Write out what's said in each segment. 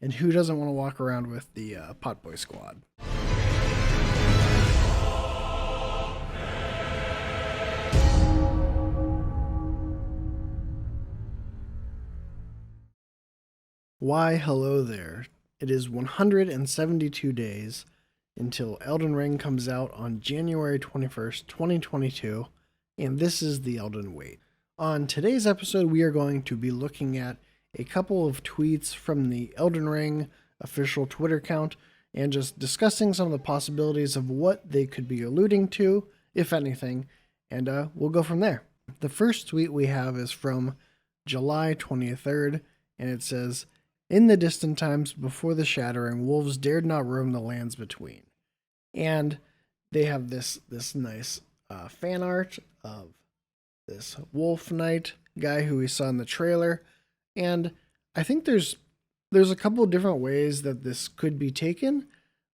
And who doesn't want to walk around with the Potboy Squad? Why, hello there. It is 172 days until Elden Ring comes out on January 21st, 2022, and this is the Elden Wait. On today's episode, we are going to be looking at a couple of tweets from the Elden Ring official Twitter account and just discussing some of the possibilities of what they could be alluding to, if anything, and we'll go from there. The first tweet we have is from July 23rd, and it says, "In the distant times before the shattering, wolves dared not roam the lands between." And they have this nice fan art of this wolf knight guy who we saw in the trailer. And I think there's a couple of different ways that this could be taken.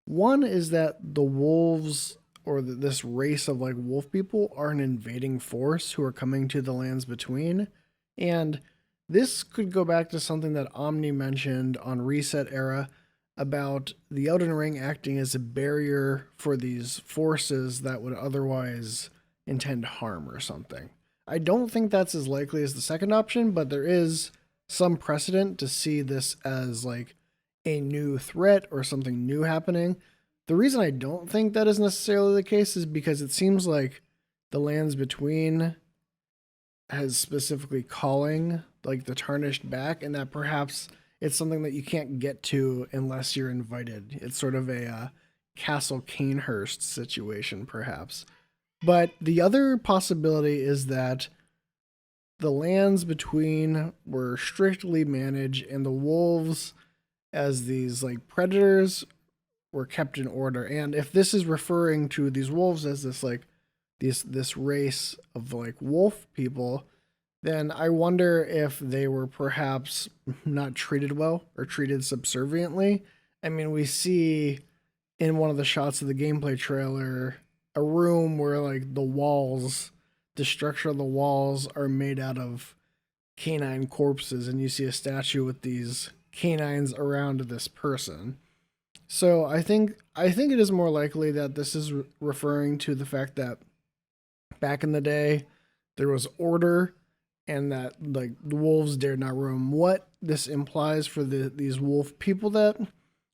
One is that the wolves, or this race of like wolf people, are an invading force who are coming to the lands between. And this could go back to something that Omni mentioned on Reset Era about the Elden Ring acting as a barrier for these forces that would otherwise intend harm or something. I don't think that's as likely as the second option, but there is some precedent to see this as like a new threat or something new happening. The reason I don't think that is necessarily the case is because it seems like the lands between has specifically calling like the tarnished back, and that perhaps it's something that you can't get to unless you're invited. It's sort of a Castle Canehurst situation, perhaps. But the other possibility is that the lands between were strictly managed, and the wolves, as these like predators, were kept in order. And if this is referring to these wolves as this race of like wolf people, then I wonder if they were perhaps not treated well or treated subserviently. I mean, we see in one of the shots of the gameplay trailer a room where like the structure of the walls are made out of canine corpses, and you see a statue with these canines around this person. So I think it is more likely that this is referring to the fact that back in the day there was order, and that like the wolves dared not roam. What this implies for these wolf people that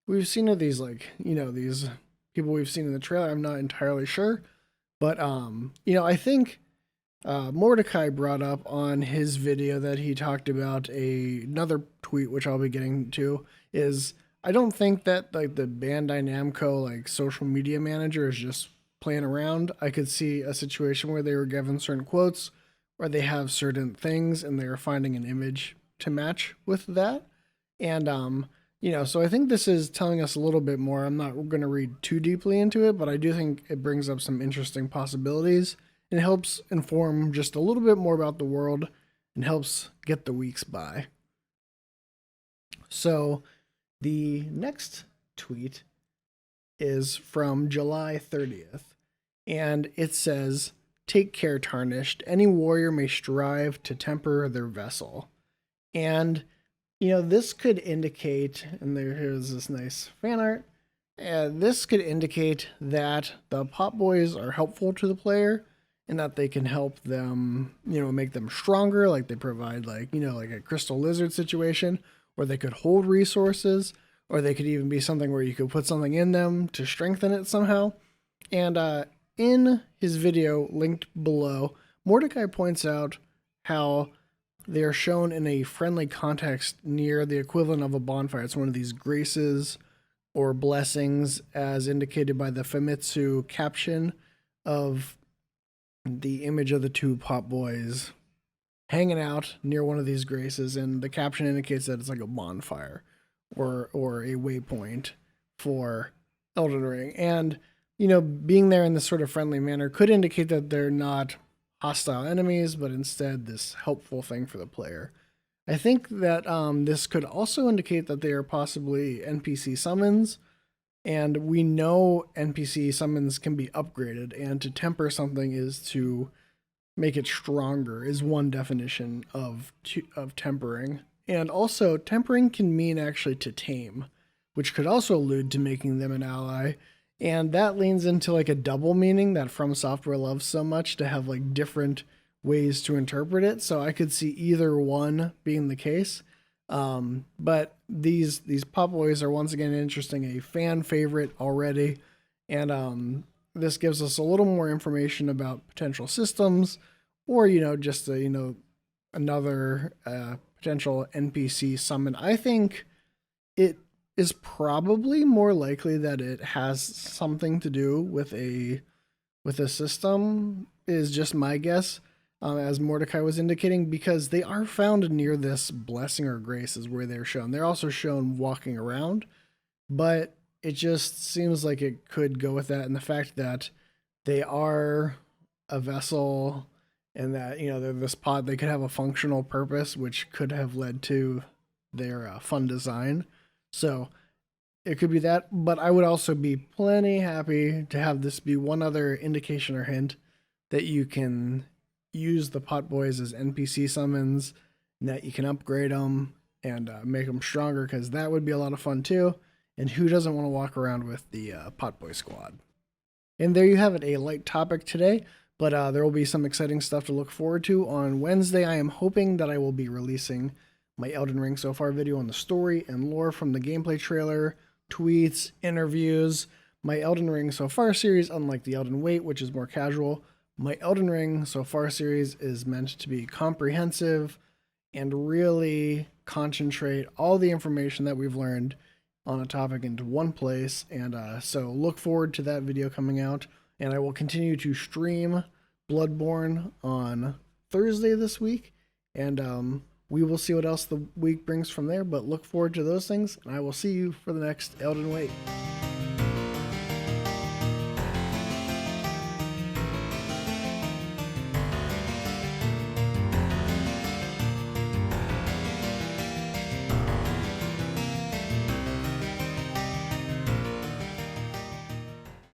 we've seen, of these like, these people we've seen in the trailer, I'm not entirely sure. But I think Mordecai brought up on his video that he talked about another tweet, which I'll be getting to, is I don't think that like the Bandai Namco like social media manager is just playing around. I could see a situation where they were given certain quotes, or they have certain things and they're finding an image to match with that. And, so I think this is telling us a little bit more. I'm not going to read too deeply into it, but I do think it brings up some interesting possibilities and helps inform just a little bit more about the world and helps get the weeks by. So the next tweet is from July 30th, and it says, "Take care, tarnished. Any warrior may strive to temper their vessel." And, this could indicate, and here's this nice fan art, this could indicate that the Pop Boys are helpful to the player and that they can help them, make them stronger. Like they provide like a crystal lizard situation, or they could hold resources, or they could even be something where you could put something in them to strengthen it somehow. And, in his video linked below, Mordecai points out how they are shown in a friendly context near the equivalent of a bonfire. It's one of these graces or blessings, as indicated by the Famitsu caption of the image of the two Pop Boys hanging out near one of these graces, and the caption indicates that it's like a bonfire or a waypoint for Elden Ring. And being there in this sort of friendly manner could indicate that they're not hostile enemies, but instead this helpful thing for the player. I think that this could also indicate that they are possibly NPC summons, and we know NPC summons can be upgraded, and to temper something is to make it stronger, is one definition of tempering. And also, tempering can mean actually to tame, which could also allude to making them an ally. And that leans into like a double meaning that From Software loves so much to have like different ways to interpret it. So I could see either one being the case. But these Pop Boys are once again interesting, a fan favorite already, and this gives us a little more information about potential systems, or just another potential NPC summon. I think it is probably more likely that it has something to do with a system. Is just my guess, as Mordecai was indicating, because they are found near this blessing or grace is where they're shown. They're also shown walking around, but it just seems like it could go with that, and the fact that they are a vessel and that they're this pod, they could have a functional purpose, which could have led to their fun design. So it could be that, but I would also be plenty happy to have this be one other indication or hint that you can use the Pot Boys as NPC summons, and that you can upgrade them and make them stronger, because that would be a lot of fun too. And who doesn't want to walk around with the Pot Boy squad? And there you have it, a light topic today, but there will be some exciting stuff to look forward to on Wednesday. I am hoping that I will be releasing my Elden Ring so far video on the story and lore from the gameplay trailer, tweets, interviews. My Elden Ring so far series, unlike the Elden Wait, which is more casual, my Elden Ring so far series is meant to be comprehensive and really concentrate all the information that we've learned on a topic into one place. And so look forward to that video coming out. And I will continue to stream Bloodborne on Thursday this week. And we will see what else the week brings from there. But look forward to those things. And I will see you for the next Elden Wait.